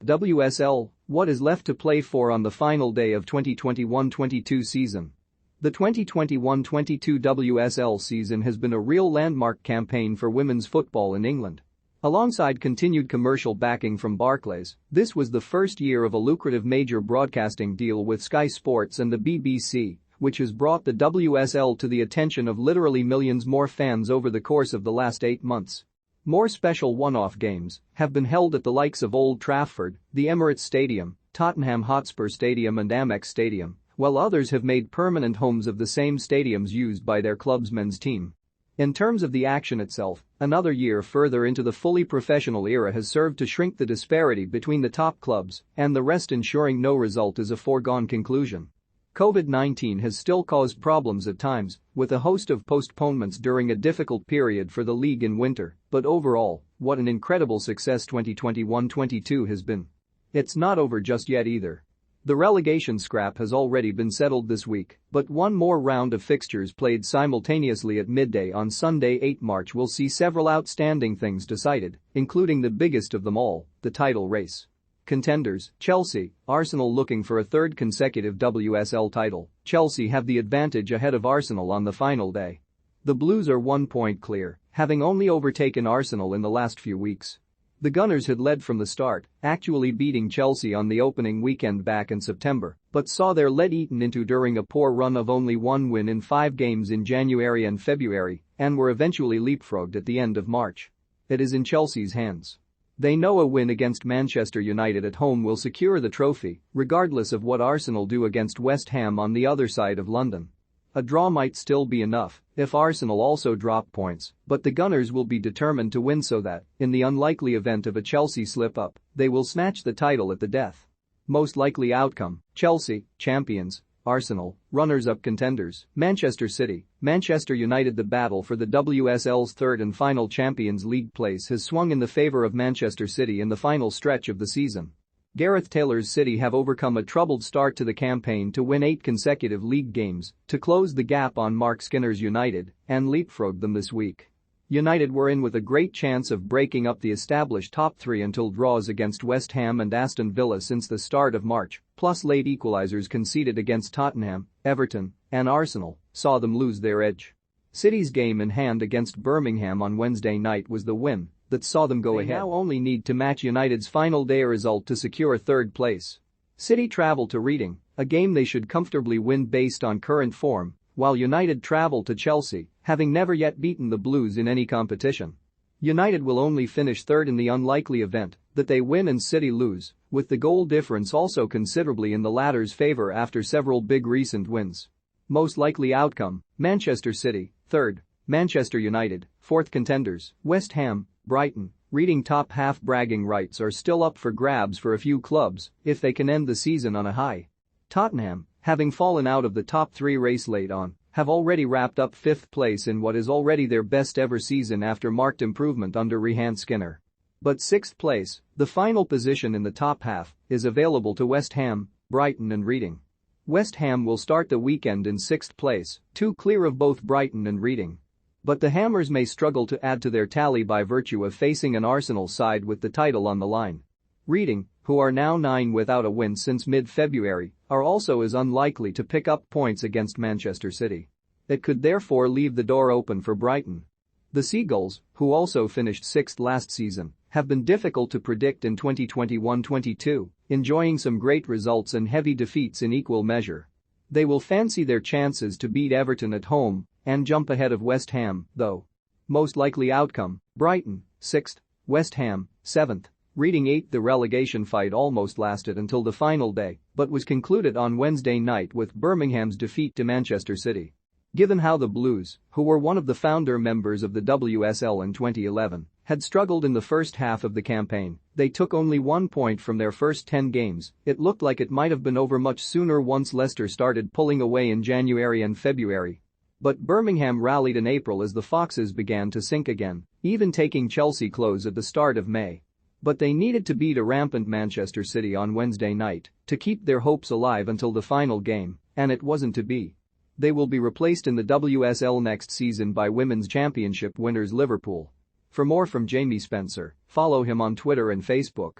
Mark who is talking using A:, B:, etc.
A: WSL, what is left to play for on the final day of 2021-22 season? The 2021-22 WSL season has been a real landmark campaign for women's football in England. Alongside continued commercial backing from Barclays, this was the first year of a lucrative major broadcasting deal with Sky Sports and the BBC, which has brought the WSL to the attention of literally millions more fans over the course of the last 8 months. More special one-off games have been held at the likes of Old Trafford, the Emirates Stadium, Tottenham Hotspur Stadium and Amex Stadium, while others have made permanent homes of the same stadiums used by their club's men's team. In terms of the action itself, another year further into the fully professional era has served to shrink the disparity between the top clubs and the rest, ensuring no result is a foregone conclusion. COVID-19 has still caused problems at times, with a host of postponements during a difficult period for the league in winter, but overall, what an incredible success 2021-22 has been. It's not over just yet either. The relegation scrap has already been settled this week, but one more round of fixtures played simultaneously at midday on Sunday 8 March will see several outstanding things decided, including the biggest of them all, the title race. Contenders, Chelsea, Arsenal looking for a third consecutive WSL title. Chelsea have the advantage ahead of Arsenal on the final day. The Blues are 1 point clear, having only overtaken Arsenal in the last few weeks. The Gunners had led from the start, actually beating Chelsea on the opening weekend back in September, but saw their lead eaten into during a poor run of only one win in 5 games in January and February, and were eventually leapfrogged at the end of March. It is in Chelsea's hands. They know a win against Manchester United at home will secure the trophy, regardless of what Arsenal do against West Ham on the other side of London. A draw might still be enough if Arsenal also drop points, but the Gunners will be determined to win so that, in the unlikely event of a Chelsea slip-up, they will snatch the title at the death. Most likely outcome: Chelsea, champions; Arsenal, runners-up contenders; Manchester City, Manchester United. The battle for the WSL's third and final Champions League place has swung in the favour of Manchester City in the final stretch of the season. Gareth Taylor's City have overcome a troubled start to the campaign to win 8 consecutive league games, to close the gap on Mark Skinner's United, and leapfrog them this week. United were in with a great chance of breaking up the established top 3 until draws against West Ham and Aston Villa since the start of March, plus late equalisers conceded against Tottenham, Everton, and Arsenal, saw them lose their edge. City's game in hand against Birmingham on Wednesday night was the win that saw them go ahead. They now only need to match United's final day result to secure third place. City travel to Reading, a game they should comfortably win based on current form, while United travel to Chelsea, having never yet beaten the Blues in any competition. United will only finish third in the unlikely event that they win and City lose, with the goal difference also considerably in the latter's favour after several big recent wins. Most likely outcome: Manchester City, third; Manchester United, fourth. Contenders, West Ham, Brighton, Reading. Top half bragging rights are still up for grabs for a few clubs if they can end the season on a high. Tottenham, having fallen out of the top 3 race late on, have already wrapped up 5th place in what is already their best ever season after marked improvement under Rehan Skinner. But 6th place, the final position in the top half, is available to West Ham, Brighton and Reading. West Ham will start the weekend in 6th place, 2 clear of both Brighton and Reading. But the Hammers may struggle to add to their tally by virtue of facing an Arsenal side with the title on the line. Reading, who are now 9 without a win since mid-February, are also as unlikely to pick up points against Manchester City. It could therefore leave the door open for Brighton. The Seagulls, who also finished 6th last season, have been difficult to predict in 2021-22, enjoying some great results and heavy defeats in equal measure. They will fancy their chances to beat Everton at home and jump ahead of West Ham, though. Most likely outcome: Brighton, 6th, West Ham, 7th, Reading 8th. The relegation fight almost lasted until the final day, but was concluded on Wednesday night with Birmingham's defeat to Manchester City. Given how the Blues, who were one of the founder members of the WSL in 2011, had struggled in the first half of the campaign, they took only 1 point from their first 10 games. It looked like it might have been over much sooner once Leicester started pulling away in January and February. But Birmingham rallied in April as the Foxes began to sink again, even taking Chelsea close at the start of May. But they needed to beat a rampant Manchester City on Wednesday night to keep their hopes alive until the final game, and it wasn't to be. They will be replaced in the WSL next season by Women's Championship winners Liverpool. For more from Jamie Spencer, follow him on Twitter and Facebook.